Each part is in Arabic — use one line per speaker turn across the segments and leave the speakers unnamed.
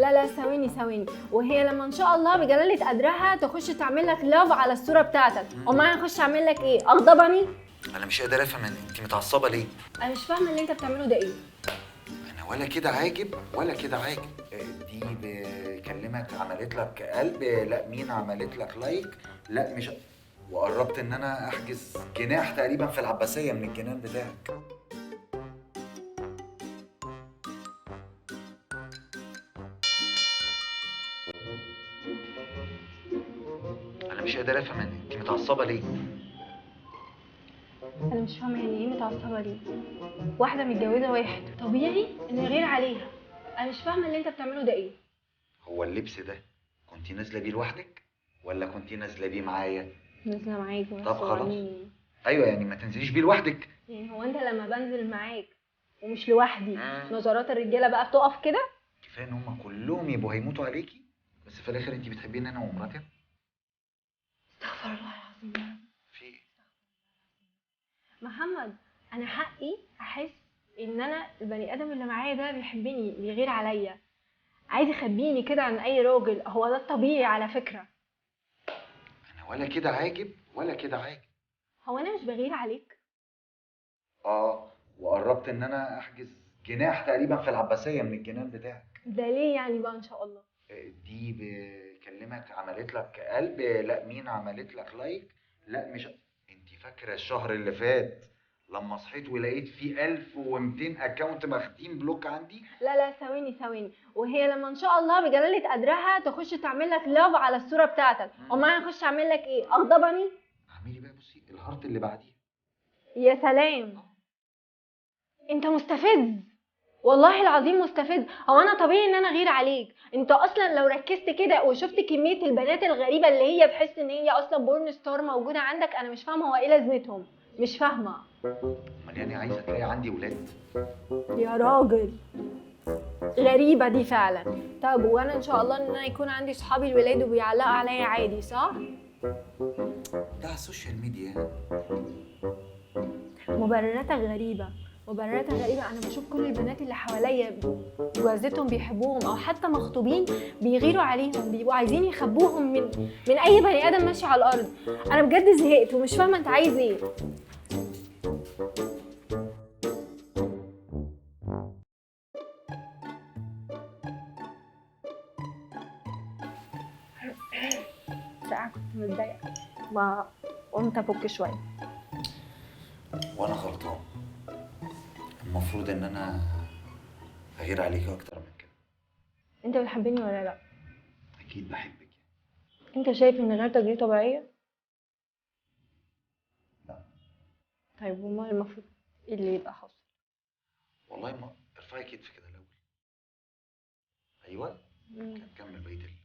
لا لا ثواني ثواني، وهي لما ان شاء الله بجلالة قدرها تخش تعمل لك لاف على الصورة بتاعتك، امال انا اخش اعمل لك ايه؟ اغضبني؟
انا مش قادر افهم انت متعصبه ليه؟
انا مش فاهمة اللي انت بتعمله ده ايه.
انا ولا كده عاجب ولا كده عاجب. دي بكلمك عملت لك قلب، لا مين عملت لك لايك، لا مش، وقربت ان انا احجز جناح تقريبا في العباسيه من الجنان بتاعك. انا مش قادر افهم انت متعصبه ليه؟
انا مش فاهمة يعني ايه متعصبة ليه؟ واحدة متجوزة واحد طبيعي ان يغير عليها. انا مش فاهمة اللي انت بتعمله ده ايه.
هو اللبس ده كنت نازله بيه لوحدك ولا كنت نازله بيه معايا؟
نازلة معاك بس.
طب خلاص. ايوه يعني ما تنزليش بيه لوحدك.
يعني هو انت لما بنزل معاك ومش لوحدي نظرات الرجالة بقى بتقف كده؟
كفايه ان هم كلهم يبقوا هيموتوا عليكي، بس في الاخر انت بتحبيني انا ومراتي.
استغفر الله العظيم يا رب.
في ايه؟
محمد، انا حقي احس ان انا البني ادم اللي معايا ده بيحبني بيغير عليا، عايز يخبيني كده عن اي راجل. هو ده الطبيعي على فكرة.
انا ولا كده عاجب ولا كده عاجب.
هو انا مش بغير عليك؟
وقربت ان انا احجز جناح تقريبا في العباسيه من الجنان بتاعك.
ده ليه يعني بقى ان شاء الله؟
دي بكلمك عملت لك قلب، لا مين عملت لك لايك، لا مش، انت فاكره الشهر اللي فات لما صحيت ولقيت فيه 1200 اكونت ماخدين بلوك عندي؟
لا لا ثواني ثواني، وهي لما ان شاء الله بجلالة قدرها تخش تعمل لك لاف على الصورة بتاعتك، امال انا اخش اعمل لك ايه؟ اغضبني؟
اعملي بقى بصي الهارت اللي بعديه.
يا سلام، انت مستفز، والله العظيم مستفز. هو انا طبيعي ان انا اغير عليك؟ انت اصلا لو ركزت كده وشفت كميه البنات الغريبه اللي هي تحس ان هي اصلا بورن ستار موجوده عندك، انا مش فاهمه هو ايه لازمتهم، مش فاهمه.
امال يعني عايزه تلاقي عندي ولاد؟
يا راجل، غريبه دي فعلا. طب وانا ان شاء الله ان انا يكون عندي صحابي الولاد وبيعلقوا عليا عادي، صح؟
ده على السوشيال ميديا.
مبرراتك غريبه، مبرراتك غريبه. انا بشوف كل البنات اللي حواليا جوازتهم بيحبوهم او حتى مخطوبين بيغيروا عليهم، بيبقوا عايزين يخبوهم من اي بني ادم ماشي على الارض. انا بجد زهقت ومش فاهمه انت عايز ايه. ساعه كنت متضايقه ما قمت افك شويه.
وانا غلطان، المفروض ان انا اغير عليك اكتر من كده.
انت بتحبني ولا لا؟
اكيد بحبك.
انت شايف ان غيرتك دي طبيعيه؟
لا
طيب امال المفروض ايه اللي يبقى حاصل؟
والله، ما ارفعي كتفك كده الاول. ايوه كمل بقيه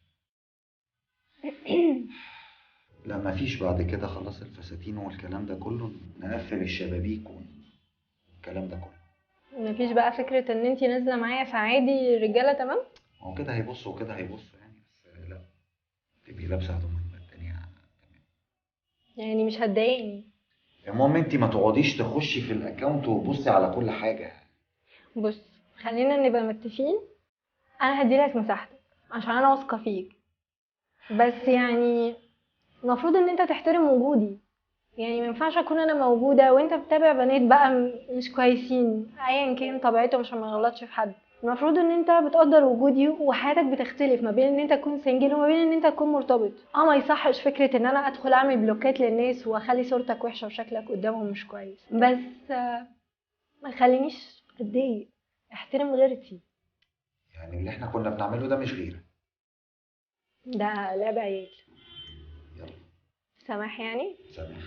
لا مفيش بعد كده خلاص، الفساتين والكلام ده كله نقفل الشبابيك والكلام ده كله.
مفيش بقى فكره ان انت نازله معايا فعادي الرجاله تمام؟
هو كده هيبصوا وكده هيبصوا يعني، بس لا تبقي لابسه هدوم الدنيا تمام.
يعني مش هتضايقني؟
المهم انت ما تقعديش تخشي في الاكونت وتبصي على كل حاجه.
بص، خلينا نبقى متفقين، انا هديلك مساحتك عشان انا واثقه فيك، بس يعني المفروض ان انت تحترم وجودي. يعني ما ينفعش اكون انا موجوده وانت بتتابع بنات بقى مش كويسين ايا كان طبيعتهم عشان ما نغلطش في حد. المفروض ان انت بتقدر وجودي، وحياتك بتختلف ما بين ان انت تكون سنجل وما بين ان انت تكون مرتبط. ما يصحش فكره ان انا ادخل اعمل بلوكات للناس واخلي صورتك وحشه وشكلك قدامهم مش كويس، بس ما تخلينيش اتضايق، احترم غيرتي.
يعني اللي احنا كنا بنعمله ده مش غيره.
ده لعب عيال.
يلا
سماح يعني.
سامح.